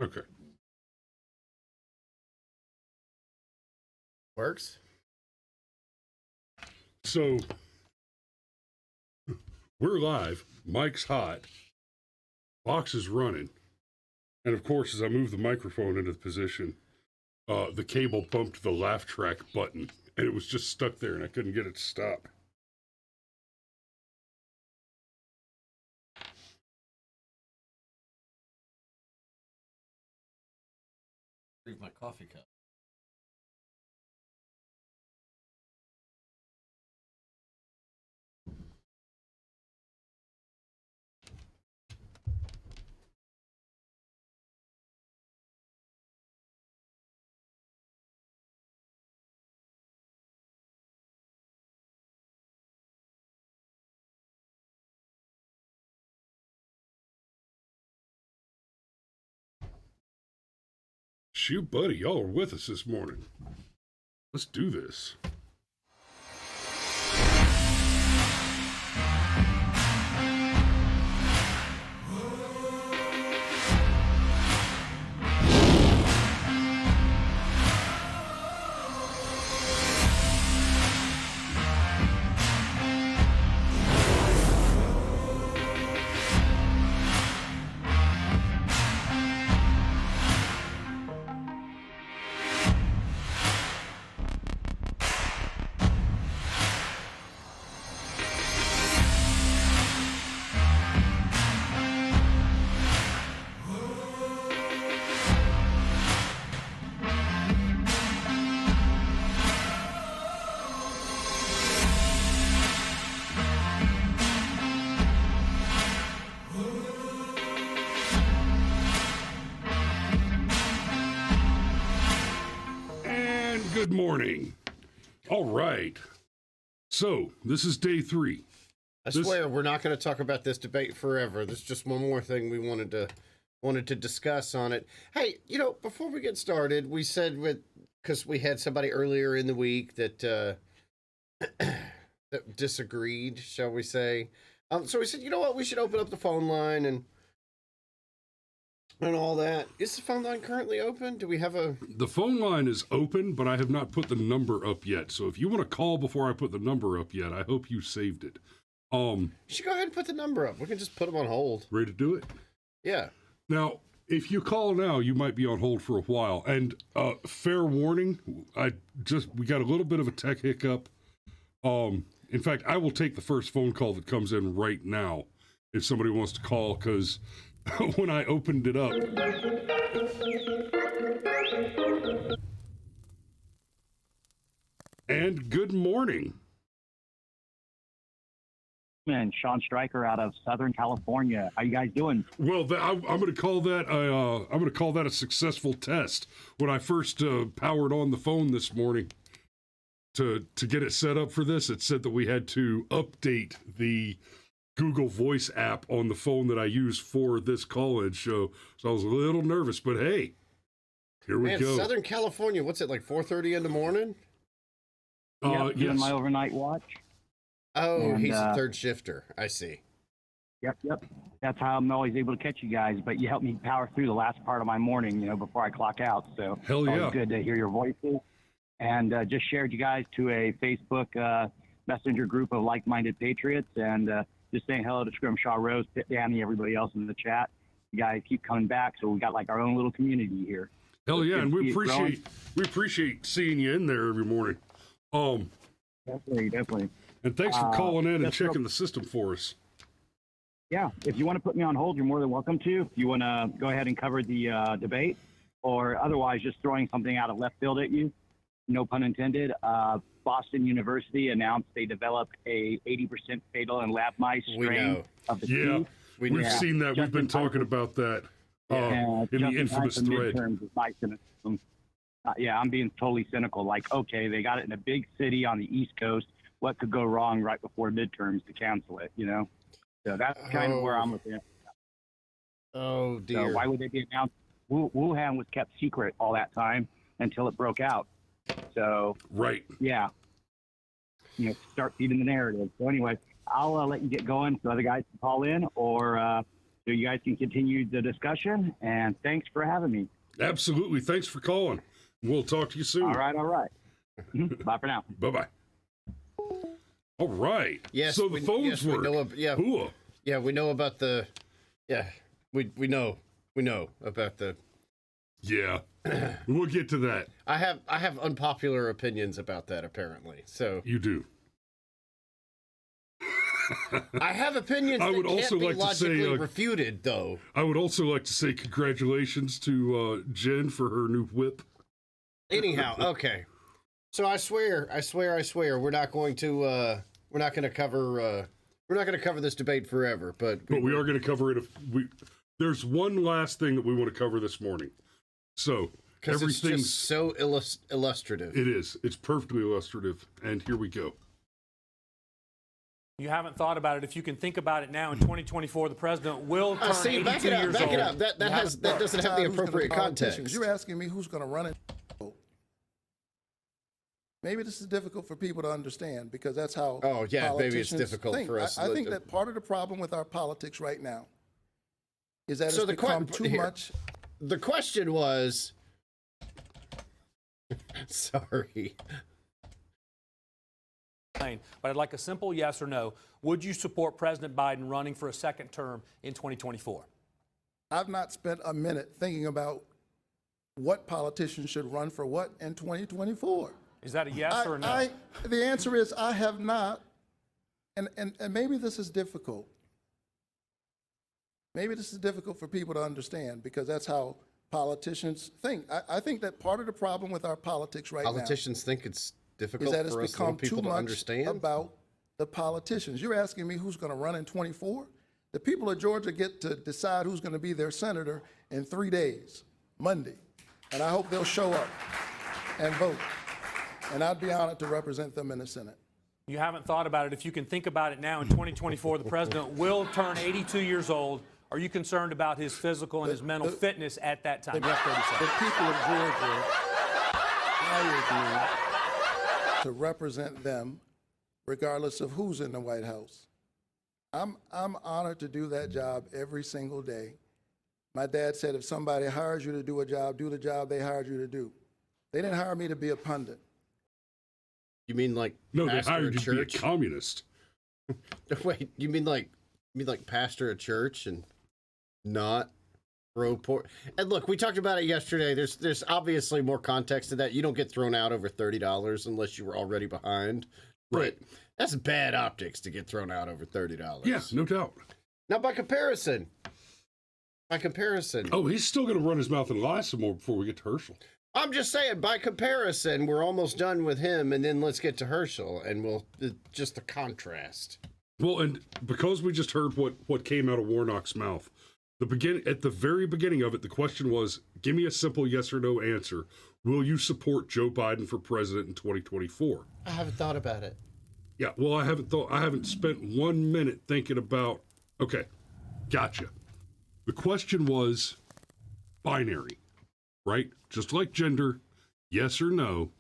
Okay. Works. So we're live. Mic's hot. Box is running. And of course, as I move the microphone into the position, the cable bumped the laugh track button and it was just stuck there and I couldn't get it to stop. Drink my coffee cup. Shoot, buddy, y'all are with us this morning. Let's do this. Good morning. All right. So, this is day 3. I swear we're not going to talk about this debate forever. There's just one more thing we wanted to discuss on it. Hey, before we get started, we said because we had somebody earlier in the week that that disagreed, shall we say? So we said, you know what, we should open up the phone line and all that. Is the phone line currently open? Do we have a... The phone line is open, but I have not put the number up yet. So if you want to call before I put the number up yet, I hope you saved it. You should go ahead and put the number up. We can just put them on hold. Ready to do it? Yeah. Now, if you call now, you might be on hold for a while. And fair warning, we got a little bit of a tech hiccup. In fact, I will take the first phone call that comes in right now if somebody wants to call, because when I opened it up. And good morning. And Sean Stryker out of Southern California. How you guys doing? Well, I'm going to call that a successful test. When I first powered on the phone this morning to get it set up for this, it said that we had to update the Google Voice app on the phone that I use for this call-in show. So I was a little nervous, but hey, here we go. Southern California, what's it, like 4:30 in the morning? Yep, doing my overnight watch. Oh, and he's a third shifter. I see. Yep. That's how I'm always able to catch you guys, but you helped me power through the last part of my morning, before I clock out. So hell yeah. It's good to hear your voices. And just shared you guys to a Facebook messenger group of like-minded patriots, and just saying hello to Scrimshaw Rose, Pitt Danny, everybody else in the chat. You guys keep coming back, so we got like our own little community here. Hell yeah, and we appreciate seeing you in there every morning. Definitely. And thanks for calling in and checking the system for us. Yeah, if you want to put me on hold, you're more than welcome to. If you want to go ahead and cover the debate, or otherwise just throwing something out of left field at you, no pun intended. Boston University announced they developed a 80% fatal in lab mice strain of the teeth. We've seen that. We've been talking about that in the infamous thread. I'm being totally cynical. Like, okay, they got it in a big city on the East Coast. What could go wrong right before midterms to cancel it, So that's kind of where I'm looking at. Oh, dear. So why would they be announced? Wuhan was kept secret all that time until it broke out. So, right. Yeah. Start feeding the narrative. So anyway, I'll let you get going so other guys can call in, or so you guys can continue the discussion. And thanks for having me. Absolutely. Thanks for calling. We'll talk to you soon. All right. Bye for now. Bye-bye. All right. Yes. So the phones work. Hooah. Yeah, we know about the. Yeah, we know about the. Yeah. We'll get to that. I have unpopular opinions about that apparently. So You do. I have opinions I that would can't also be like to say, logically refuted, though. I would also like to say congratulations to Jen for her new whip. Anyhow, okay. So I swear, we're not going to cover this debate forever, but We are going to cover it. There's one last thing that we want to cover this morning. So because it's everything's just so illustrative. It is. It's perfectly illustrative. And here we go. You haven't thought about it. If you can think about it now, in 2024, the president will turn 82 back it years up. old. That doesn't have the appropriate context. You're asking me who's going to run it. Maybe this is difficult for people to understand because that's how. Oh yeah, maybe it's politicians difficult think. for us. I think that part of the problem with our politics right now is that So it's become too much. The question was. Sorry. But I'd like a simple yes or no. Would you support President Biden running for a second term in 2024? I've not spent a minute thinking about what politicians should run for what in 2024. Is that a yes or a no? The answer is I have not, and maybe this is difficult. Maybe this is difficult for people to understand because that's how politicians think. I think that part of the problem with our politics right Politicians think it's now difficult is that it's for us become people too to much understand. about the politicians. You're asking me who's going to run in 24? The people of Georgia get to decide who's going to be their senator in 3 days, Monday. And I hope they'll show up and vote. And I'd be honored to represent them in the Senate. You haven't thought about it. If you can think about it now, in 2024, the president will turn 82 years old. Are you concerned about his physical and his mental fitness at that time? You have 30 seconds. The people of Georgia hired me to represent them regardless of who's in the White House. I'm honored to do that job every single day. My dad said if somebody hires you to do a job, do the job they hired you to do. They didn't hire me to be a pundit. You mean like No, they pastor hired a you to be a church? communist. Wait, you mean like pastor a church and not pro poor? And look, we talked about it yesterday. There's obviously more context to that. You don't get thrown out over $30 unless you were already behind. Right. But that's bad optics to get thrown out over $30. Yeah, no doubt. Now, by comparison. Oh, he's still going to run his mouth and lie some more before we get to Herschel. I'm just saying, by comparison, we're almost done with him, and then let's get to Herschel, and just the contrast. Well, and because we just heard what came out of Warnock's mouth, at the very beginning of it, the question was, give me a simple yes or no answer. Will you support Joe Biden for president in 2024? I haven't thought about it. Yeah, well, I haven't spent 1 minute thinking about, okay, gotcha. The question was binary, right? Just like gender, yes or no.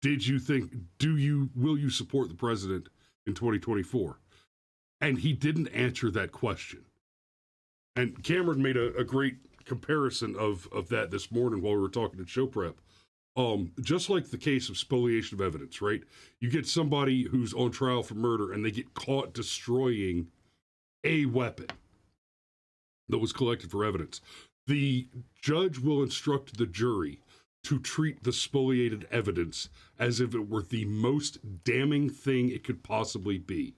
Will you support the president in 2024? And he didn't answer that question. And Cameron made a great comparison of that this morning while we were talking at show prep. Just like the case of spoliation of evidence, right? You get somebody who's on trial for murder and they get caught destroying a weapon that was collected for evidence. The judge will instruct the jury to treat the spoliated evidence as if it were the most damning thing it could possibly be,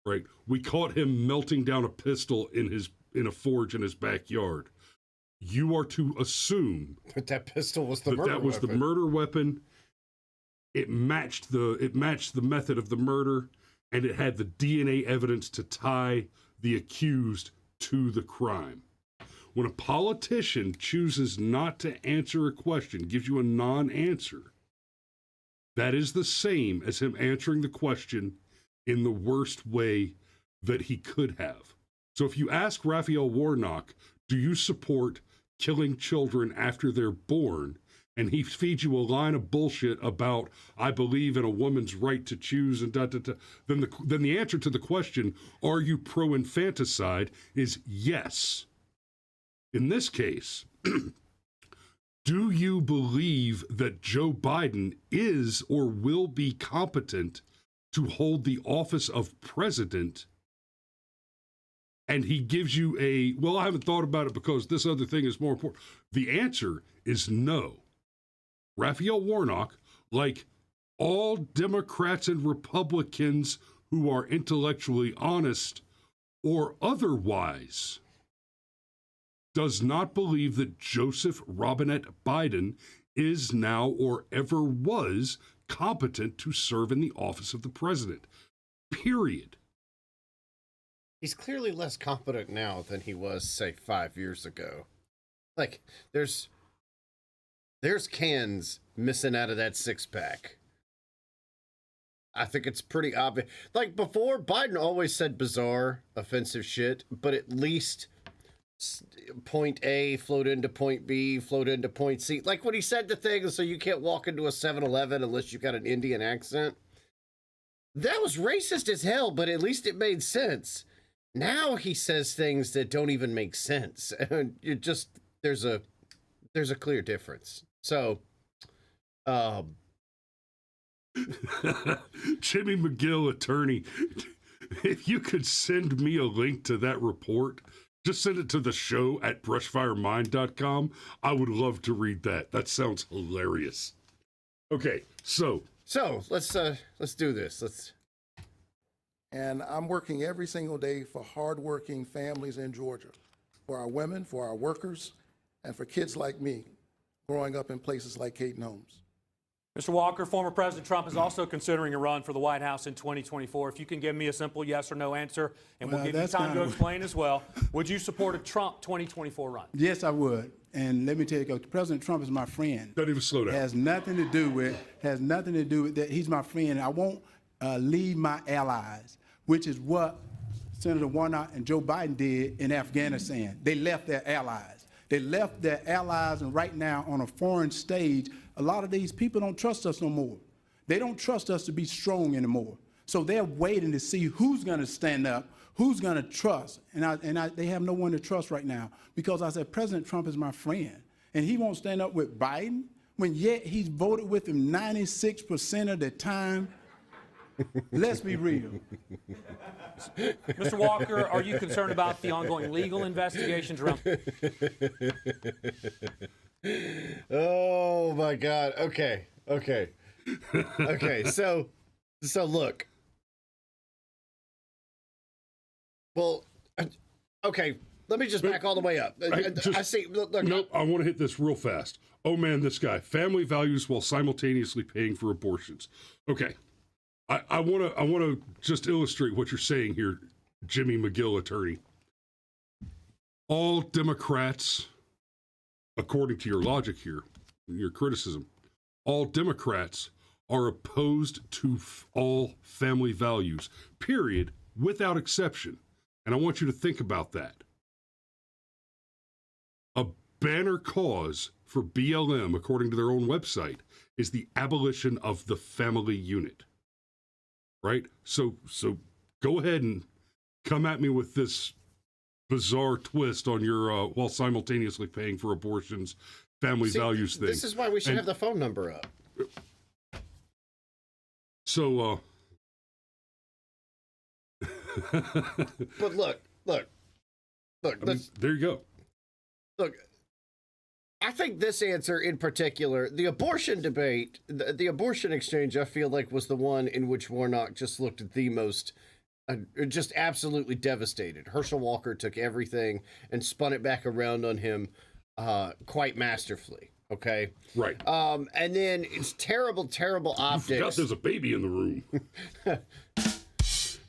right? We caught him melting down a pistol in a forge in his backyard. You are to assume That pistol was the murder that was weapon. the murder weapon. It matched the method of the murder, and it had the DNA evidence to tie the accused to the crime. When a politician chooses not to answer a question, gives you a non-answer, that is the same as him answering the question in the worst way that he could have. So if you ask Raphael Warnock, do you support killing children after they're born? and he feeds you a line of bullshit about I believe in a woman's right to choose and then the answer to the question, are you pro-infanticide, is yes. In this case, do you believe that Joe Biden is or will be competent to hold the office of president? And he gives you well, I haven't thought about it because this other thing is more important. The answer is no. Raphael Warnock, like all Democrats and Republicans who are intellectually honest or otherwise, does not believe that Joseph Robinette Biden is now or ever was competent to serve in the office of the president. Period. He's clearly less competent now than he was, say, 5 years ago. Like, there's cans missing out of that six-pack. I think it's pretty obvious. Like, before, Biden always said bizarre, offensive shit, but at least point A flowed into point B, flowed into point C. Like when he said the thing, so you can't walk into a 7-Eleven unless you got an Indian accent. That was racist as hell, but at least it made sense. Now he says things that don't even make sense. And you just, there's a clear difference. So, Jimmy McGill, attorney, if you could send me a link to that report, just send it to the show at brushfiremind.com. I would love to read that. That sounds hilarious. Okay, so let's do this. And I'm working every single day for hardworking families in Georgia, for our women, for our workers, and for kids like me growing up in places like Caton Homes. Mr. Walker, former President Trump is also considering a run for the White House in 2024. If you can give me a simple yes or no answer, and we'll give you time to explain as well. Would you support a Trump 2024 run? Yes, I would. And let me tell you, President Trump is my friend. Don't even slow down. Has nothing to do with that. He's my friend. I won't leave my allies, which is what Senator Warnock and Joe Biden did in Afghanistan. They left their allies. They left their allies, and right now on a foreign stage, a lot of these people don't trust us no more. They don't trust us to be strong anymore. So they're waiting to see who's going to stand up, who's going to trust. And they have no one to trust right now because I said President Trump is my friend, and he won't stand up with Biden when yet he's voted with him 96% of the time. Let's be real. Mr. Walker, are you concerned about the ongoing legal investigations around? Oh my God. Okay. So look. Well, okay. Let me just back all the way up. I see. Look. Nope. I want to hit this real fast. Oh man, this guy. Family values while simultaneously paying for abortions. Okay. I want to just illustrate what you're saying here, Jimmy McGill, attorney. All Democrats, according to your logic here, your criticism, all Democrats are opposed to all family values, period, without exception. And I want you to think about that. A banner cause for BLM, according to their own website, is the abolition of the family unit. Right? So go ahead and come at me with this bizarre twist on your while simultaneously paying for abortions, family values thing. This is why we should have the phone number up. So but look. There you go. Look, I think this answer in particular, the abortion debate, the abortion exchange, I feel like was the one in which Warnock just looked the most, just absolutely devastated. Herschel Walker took everything and spun it back around on him quite masterfully. Okay. Right. And then it's terrible optics. I forgot there's a baby in the room.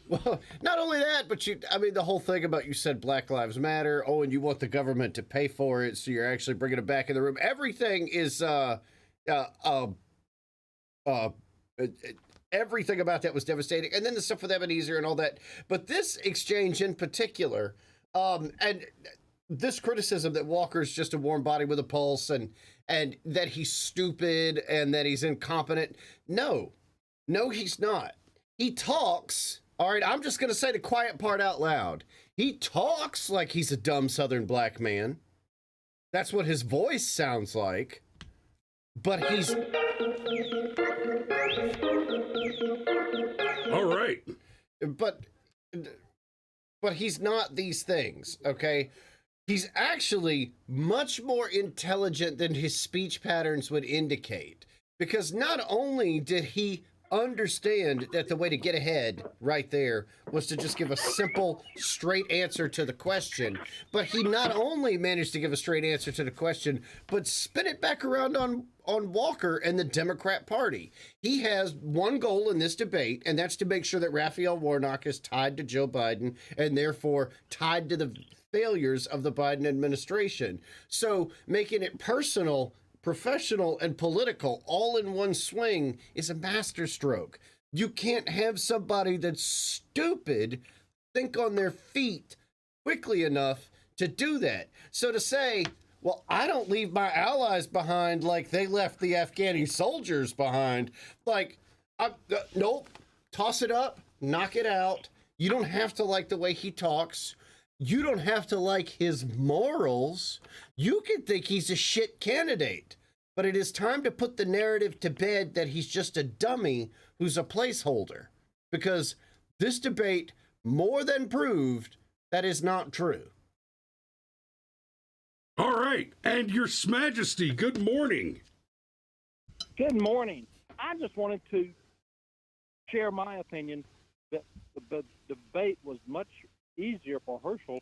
Well, not only that, but the whole thing about you said Black Lives Matter. Oh, and you want the government to pay for it, so you're actually bringing it back in the room. Everything is, everything about that was devastating. And then the stuff with Ebenezer and all that. But this exchange in particular, and this criticism that Walker's just a warm body with a pulse and that he's stupid and that he's incompetent. No, he's not. He talks. All right, I'm just going to say the quiet part out loud. He talks like he's a dumb Southern black man. That's what his voice sounds like. But he's... All right. But he's not these things, okay? He's actually much more intelligent than his speech patterns would indicate. Because not only did he understand that the way to get ahead right there was to just give a simple, straight answer to the question, but he not only managed to give a straight answer to the question, but spin it back around on Walker and the Democrat Party. He has one goal in this debate, and that's to make sure that Raphael Warnock is tied to Joe Biden and therefore tied to the failures of the Biden administration. So making it personal, professional, and political all in one swing is a masterstroke. You can't have somebody that's stupid think on their feet quickly enough to do that. So to say, well, I don't leave my allies behind like they left the Afghani soldiers behind. Like, nope, toss it up, knock it out. You don't have to like the way he talks. You don't have to like his morals. You can think he's a shit candidate. But it is time to put the narrative to bed that he's just a dummy who's a placeholder. Because this debate more than proved that is not true. All right. And Your Majesty, good morning. Good morning. I just wanted to share my opinion that the debate was much easier for Herschel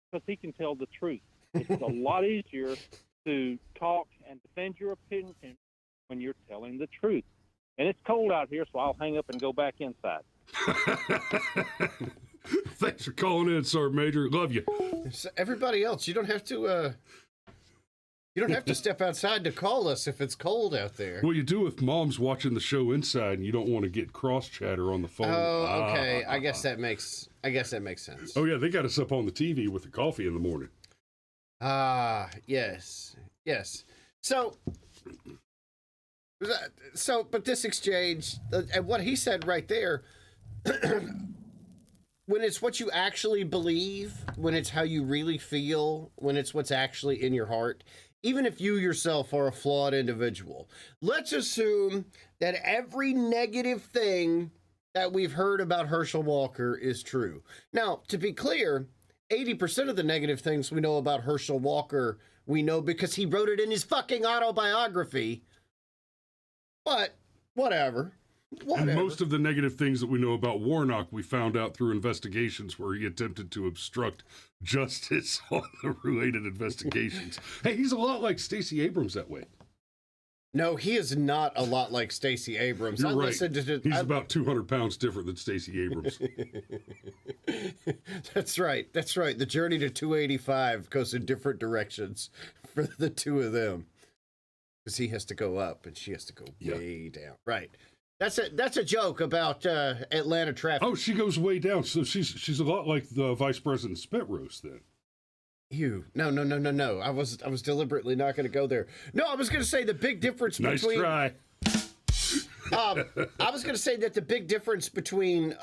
because he can tell the truth. It's a lot easier to talk and defend your opinion when you're telling the truth. And it's cold out here, so I'll hang up and go back inside. Thanks for calling in, Sergeant Major. Love you. So everybody else, you don't have to step outside to call us if it's cold out there. Well, you do if Mom's watching the show inside and you don't want to get cross chatter on the phone. Oh, okay. I guess that makes sense. Oh, yeah, they got us up on the TV with the coffee in the morning. Yes. So, but this exchange, and what he said right there, when it's what you actually believe, when it's how you really feel, when it's what's actually in your heart, even if you yourself are a flawed individual, let's assume that every negative thing that we've heard about Herschel Walker is true. Now, to be clear, 80% of the negative things we know about Herschel Walker, we know because he wrote it in his fucking autobiography. But whatever. And most of the negative things that we know about Warnock, we found out through investigations where he attempted to obstruct justice on the related investigations. Hey, he's a lot like Stacey Abrams that way. No, he is not a lot like Stacey Abrams. You're right. He's about 200 pounds different than Stacey Abrams. That's right. The journey to 285 goes in different directions for the two of them. Because he has to go up and she has to go way down. Right. That's a joke about Atlanta traffic. Oh, she goes way down. So she's a lot like the Vice President Spit Roast then. No. I was deliberately not going to go there. No, I was going to say the big difference between... Nice try. I was going to say that the big difference between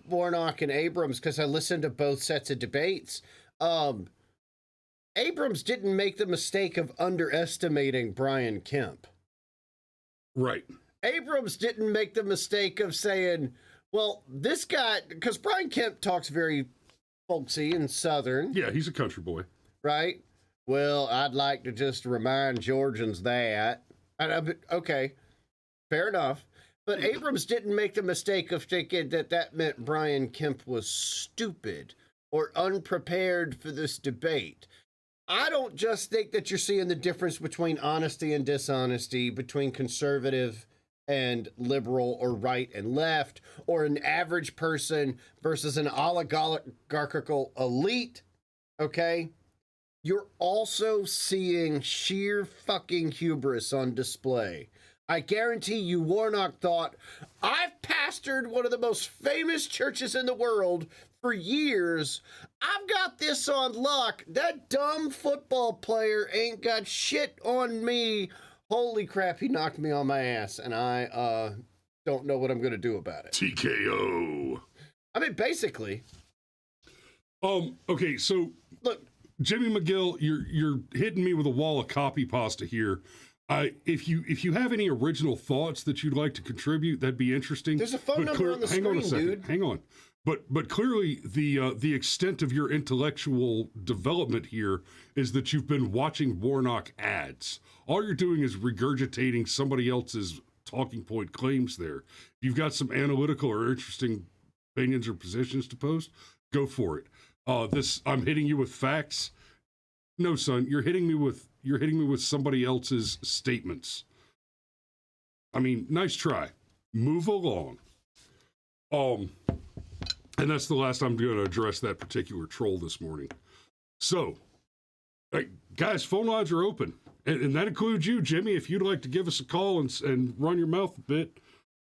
Warnock and Abrams, because I listened to both sets of debates, Abrams didn't make the mistake of underestimating Brian Kemp. Right. Abrams didn't make the mistake of saying, well, this guy, because Brian Kemp talks very folksy and Southern. Yeah, he's a country boy. Right? Well, I'd like to just remind Georgians that. Okay, fair enough. But Abrams didn't make the mistake of thinking that meant Brian Kemp was stupid or unprepared for this debate. I don't just think that you're seeing the difference between honesty and dishonesty, between conservative and liberal or right and left, or an average person versus an oligarchical elite, okay? You're also seeing sheer fucking hubris on display. I guarantee you Warnock thought, I've pastored one of the most famous churches in the world for years. I've got this on lock. That dumb football player ain't got shit on me. Holy crap, he knocked me on my ass, and I don't know what I'm going to do about it. TKO. I mean, basically. Okay, so Look, Jimmy McGill, you're hitting me with a wall of copy pasta here. If you have any original thoughts that you'd like to contribute, that'd be interesting. there's a phone number on the hang on a screen, second. dude. Hang on. But clearly the extent of your intellectual development here is that you've been watching Warnock ads. All you're doing is regurgitating somebody else's talking point claims there. If you've got some analytical or interesting opinions or positions to post, go for it. I'm hitting you with facts. No, son, you're hitting me with somebody else's statements. I mean, nice try. Move along. And that's the last I'm going to address that particular troll this morning. So, guys, phone lines are open. And that includes you, Jimmy. If you'd like to give us a call and run your mouth a bit,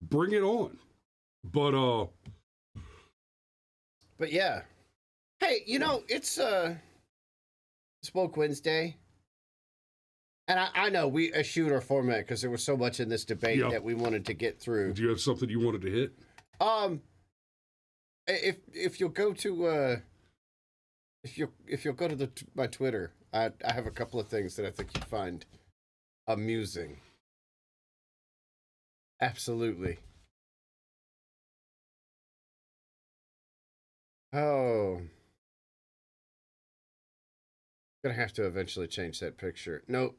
bring it on. But yeah. Hey, it's Woke Wednesday. And I know we eschewed our format because there was so much in this debate that we wanted to get through. Do you have something you wanted to hit? If you'll go to if you'll go to my Twitter, I have a couple of things that I think you'd find amusing. Absolutely. Oh. Gonna have to eventually change that picture. Nope.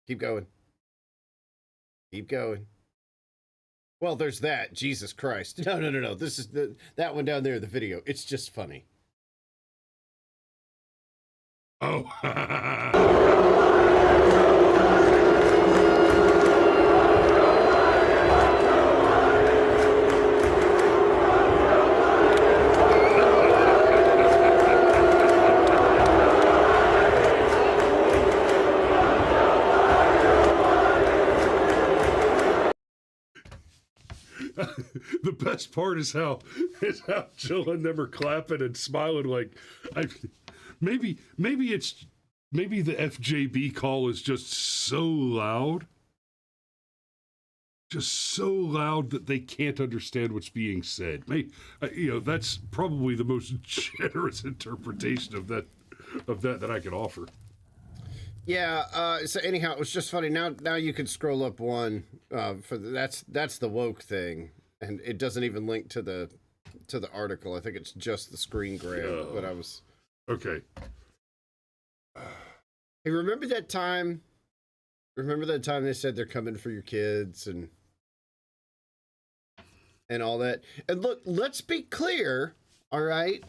Keep going. Keep going. Well, there's that. Jesus Christ. No. This is that one down there, the video. It's just funny. Oh. The best part is how Jill and them are clapping and smiling like, maybe the FJB call is just so loud that they can't understand what's being said. That's probably the most generous interpretation of that I can offer. Yeah. So anyhow, it was just funny. Now you can scroll up one for that's the woke thing, and it doesn't even link to the article. I think it's just the screen grab. But I was okay. Hey, remember that time? Remember that time they said they're coming for your kids and all that? And look, let's be clear. All right.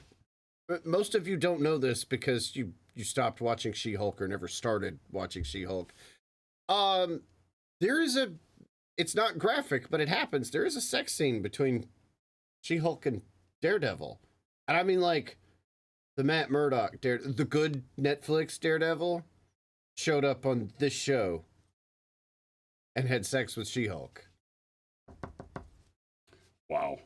Most of you don't know this because you stopped watching She-Hulk or never started watching She-Hulk. It's not graphic, but it happens. There is a sex scene between She-Hulk and Daredevil. And I mean, like, the Matt Murdock, the good Netflix Daredevil showed up on this show and had sex with She-Hulk. Wow.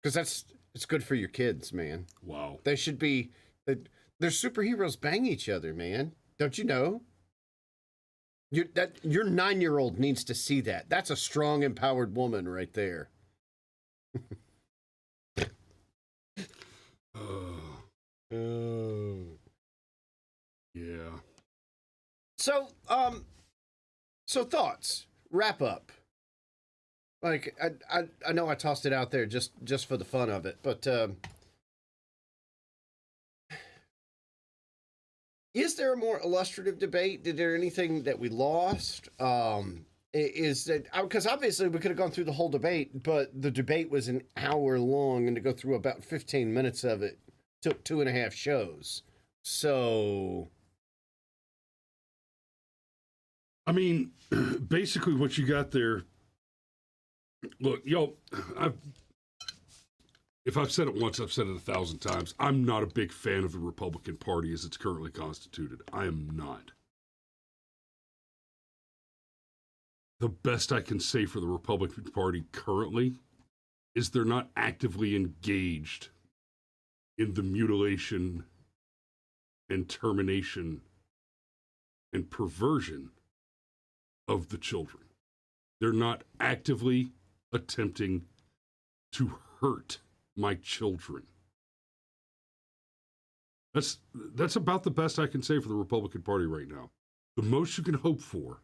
Because it's good for your kids, man. Wow. They should be... Their superheroes bang each other, man. Don't you know? Your 9-year-old needs to see that. That's a strong, empowered woman right there. Oh. Yeah. So thoughts. Wrap up. Like I know I tossed it out there just for the fun of it, but is there a more illustrative debate? Did there anything that we lost? Is that because obviously we could have gone through the whole debate, but the debate was an hour long, and to go through about 15 minutes of it took 2.5 shows. So, I mean, basically what you got there. Look, if I've said it once, I've said it 1,000 times. I'm not a big fan of the Republican Party as it's currently constituted. I am not. The best I can say for the Republican Party currently is they're not actively engaged in the mutilation and termination and perversion of the children. They're not actively attempting to hurt my children. That's about the best I can say for the Republican Party right now. The most you can hope for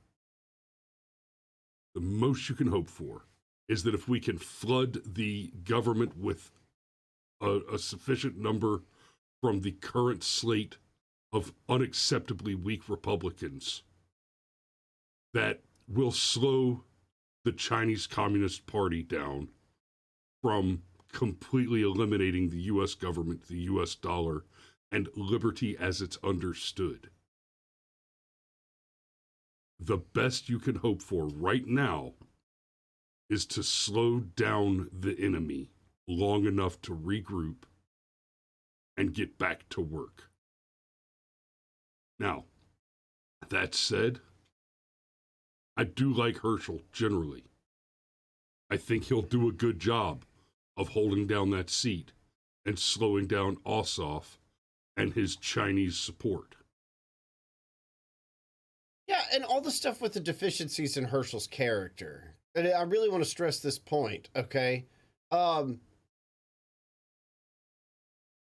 is that if we can flood the government with a sufficient number from the current slate of unacceptably weak Republicans, that will slow the Chinese Communist Party down from completely eliminating the U.S. government, the U.S. dollar, and liberty as it's understood. The best you can hope for right now is to slow down the enemy long enough to regroup and get back to work. Now, that said, I do like Herschel generally. I think he'll do a good job of holding down that seat and slowing down Ossoff and his Chinese support. Yeah, and all the stuff with the deficiencies in Herschel's character. And I really want to stress this point, okay?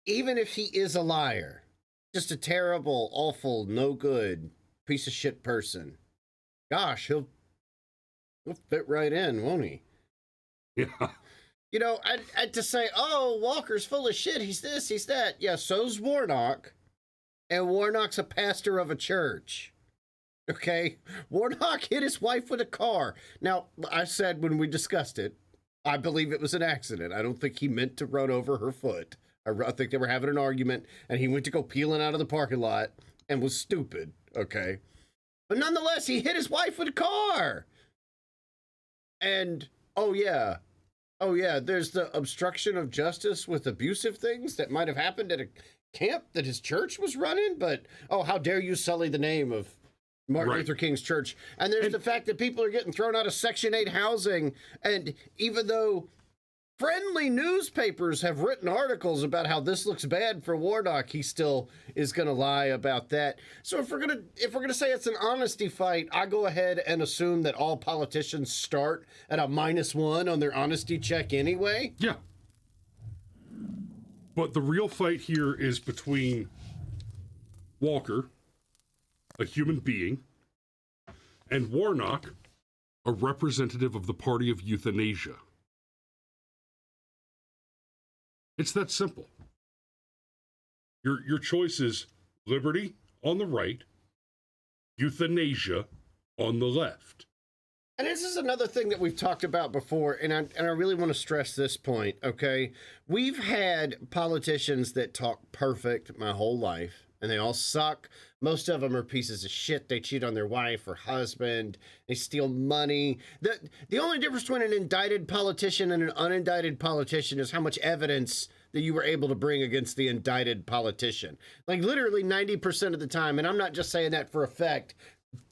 Even if he is a liar, just a terrible, awful, no good, piece of shit person, gosh, he'll fit right in, won't he? Yeah. You know, I'd to say, oh, Walker's full of shit. He's this, he's that. Yeah, so's Warnock. And Warnock's a pastor of a church. Okay? Warnock hit his wife with a car. Now, I said when we discussed it, I believe it was an accident. I don't think he meant to run over her foot. I think they were having an argument, and he went to go peeling out of the parking lot and was stupid. Okay? But nonetheless, he hit his wife with a car. And, oh yeah, there's the obstruction of justice with abusive things that might have happened at a camp that his church was running, but, oh, how dare you sully the name of Martin Luther King's church. And there's the fact that people are getting thrown out of Section 8 housing, and even though friendly newspapers have written articles about how this looks bad for Warnock, he still is going to lie about that. So if we're gonna say it's an honesty fight, I go ahead and assume that all politicians start at a -1 on their honesty check anyway. Yeah. But the real fight here is between Walker, a human being, and Warnock, a representative of the party of euthanasia. It's that simple. Your choice is liberty on the right, euthanasia on the left. And this is another thing that we've talked about before, and I really want to stress this point, okay? We've had politicians that talk perfect my whole life, and they all suck. Most of them are pieces of shit. They cheat on their wife or husband. They steal money. The only difference between an indicted politician and an unindicted politician is how much evidence that you were able to bring against the indicted politician. Like literally 90% of the time, and I'm not just saying that for effect,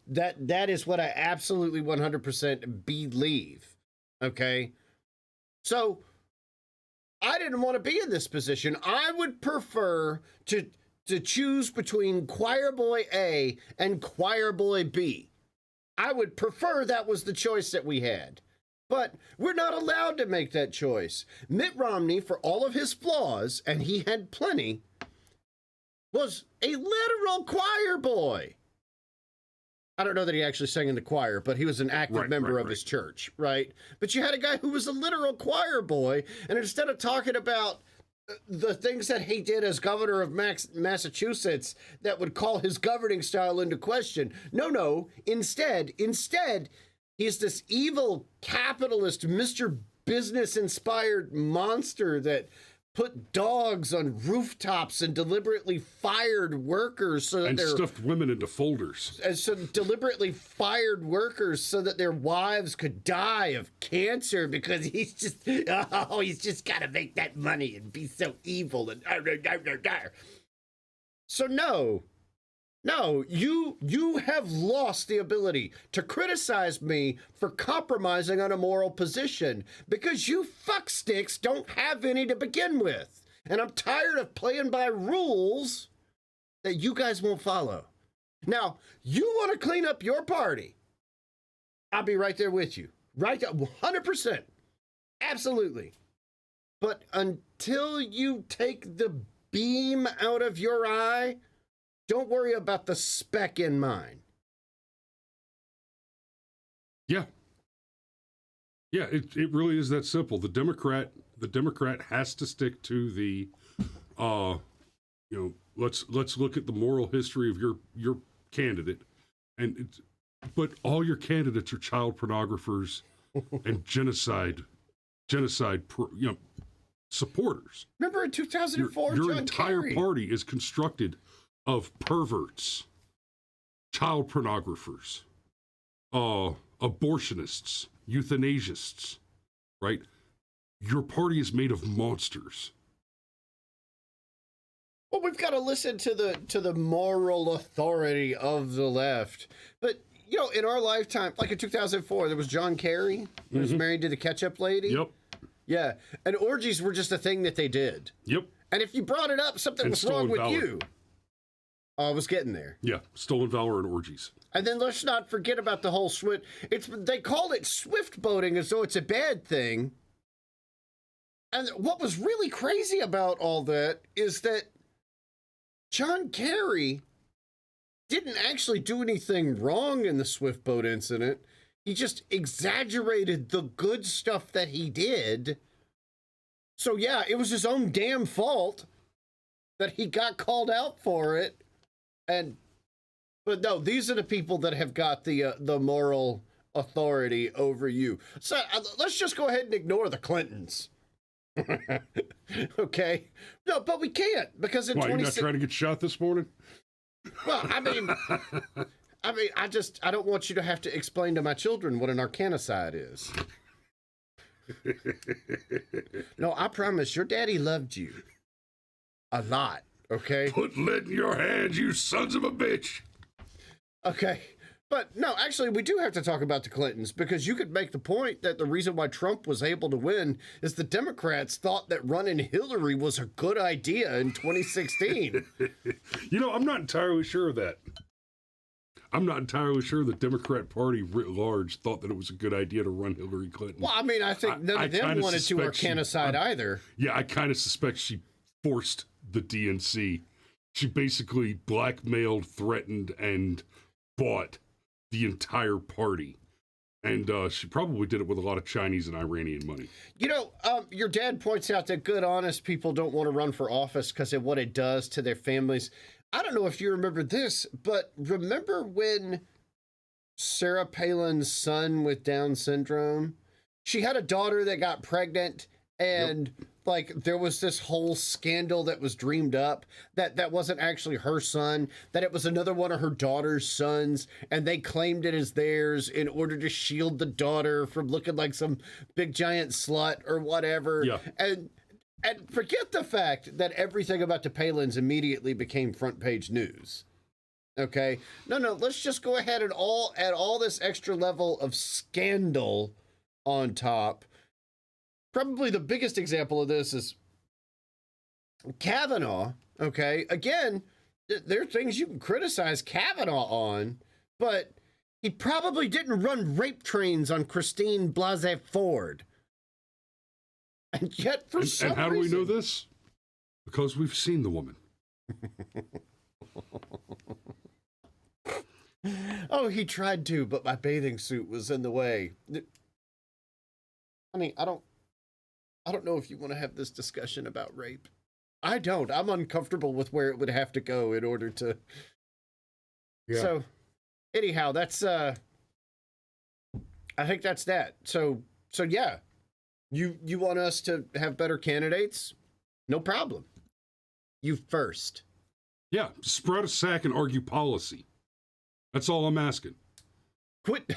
that is what I absolutely 100% believe, okay? So I didn't want to be in this position. I would prefer to choose between choir boy A and choir boy B. I would prefer that was the choice that we had. But we're not allowed to make that choice. Mitt Romney, for all of his flaws, and he had plenty, was a literal choir boy. I don't know that he actually sang in the choir, but he was an active member of his church, right? But you had a guy who was a literal choir boy, and instead of talking about the things that he did as governor of Massachusetts that would call his governing style into question. No. Instead, he's this evil capitalist, Mr. Business-inspired monster that put dogs on rooftops and deliberately fired workers so that stuffed women into folders. And so deliberately fired workers so that their wives could die of cancer because he's just got to make that money and be so evil and so no, you have lost the ability to criticize me for compromising on a moral position because you fucksticks don't have any to begin with. And I'm tired of playing by rules that you guys won't follow. Now, you want to clean up your party. I'll be right there with you. Right there, 100%. Absolutely. But until you take the beam out of your eye, don't worry about the speck in mine. Yeah. Yeah, it really is that simple. The Democrat has to stick to the let's look at the moral history of your candidate, but all your candidates are child pornographers and genocide supporters. Remember in 2004, your John entire Kerry? party is constructed of perverts, child pornographers, abortionists, euthanasists, right? Your party is made of monsters. Well, we've got to listen to the moral authority of the left. But, in our lifetime, like in 2004, there was John Kerry, who was married to the ketchup lady. Yep. Yeah. And orgies were just a thing that they did. Yep. And if you brought it up, something was wrong with you. I was getting there. Yeah, stolen valor and orgies. And then let's not forget about the whole Swift. They call it swift boating as though it's a bad thing. And what was really crazy about all that is that John Kerry didn't actually do anything wrong in the Swift boat incident. He just exaggerated the good stuff that he did. So yeah, it was his own damn fault that he got called out for it. But no, these are the people that have got the moral authority over you. So let's just go ahead and ignore the Clintons. Okay? No, but we can't because in Why, you're not trying to get shot this morning? Well, I mean, I don't want you to have to explain to my children what an arcanicide is. No, I promise your daddy loved you a lot. Okay. Put lead in your hands, you sons of a bitch. Okay. But no, actually, we do have to talk about the Clintons because you could make the point that the reason why Trump was able to win is the Democrats thought that running Hillary was a good idea in 2016. I'm not entirely sure of that. I'm not entirely sure the Democrat Party writ large thought that it was a good idea to run Hillary Clinton. Well, I mean, I think none of them wanted to arcanicide either. Yeah, I kind of suspect she forced the DNC. She basically blackmailed, threatened, and bought the entire party. And she probably did it with a lot of Chinese and Iranian money. Your dad points out that good, honest people don't want to run for office because of what it does to their families. I don't know if you remember this, but remember when Sarah Palin's son with Down syndrome, she had a daughter that got pregnant and there was this whole scandal that was dreamed up that wasn't actually her son, that it was another one of her daughter's sons, and they claimed it as theirs in order to shield the daughter from looking like some big giant slut or whatever. Yeah. And forget the fact that everything about the Palins immediately became front page news. Okay? No, let's just go ahead and add all this extra level of scandal on top. Probably the biggest example of this is Kavanaugh, okay? Again, there are things you can criticize Kavanaugh on, but he probably didn't run rape trains on Christine Blasey Ford. And yet, for some reason... And how do we know this? Because we've seen the woman. Oh, he tried to, but my bathing suit was in the way. Honey, I don't know if you want to have this discussion about rape. I don't. I'm uncomfortable with where it would have to go in order to... Yeah. So, anyhow, that's... I think that's that. So yeah. You want us to have better candidates? No problem. You first. Yeah, spread a sack and argue policy. That's all I'm asking. Quit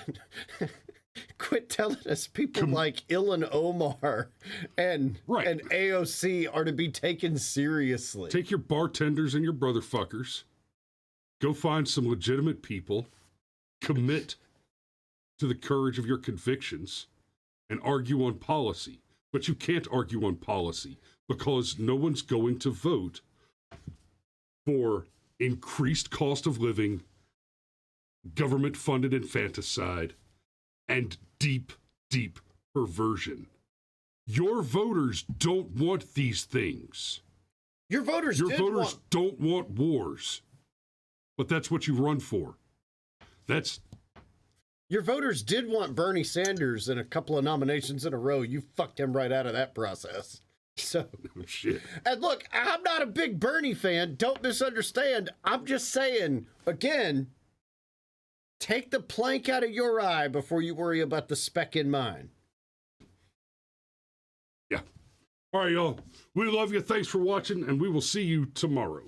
telling us people like Ilhan Omar and AOC are to be taken seriously. Take your bartenders and your brotherfuckers. Go find some legitimate people. Commit to the courage of your convictions and argue on policy. But you can't argue on policy because no one's going to vote for increased cost of living, government-funded infanticide, and deep, deep perversion. Your voters don't want these things. Your voters don't want wars. But that's what you run for. Your voters did want Bernie Sanders in a couple of nominations in a row. You fucked him right out of that process. So, shit. And look, I'm not a big Bernie fan. Don't misunderstand. I'm just saying, again, take the plank out of your eye before you worry about the speck in mine. Yeah. All right, y'all. We love you. Thanks for watching, and we will see you tomorrow.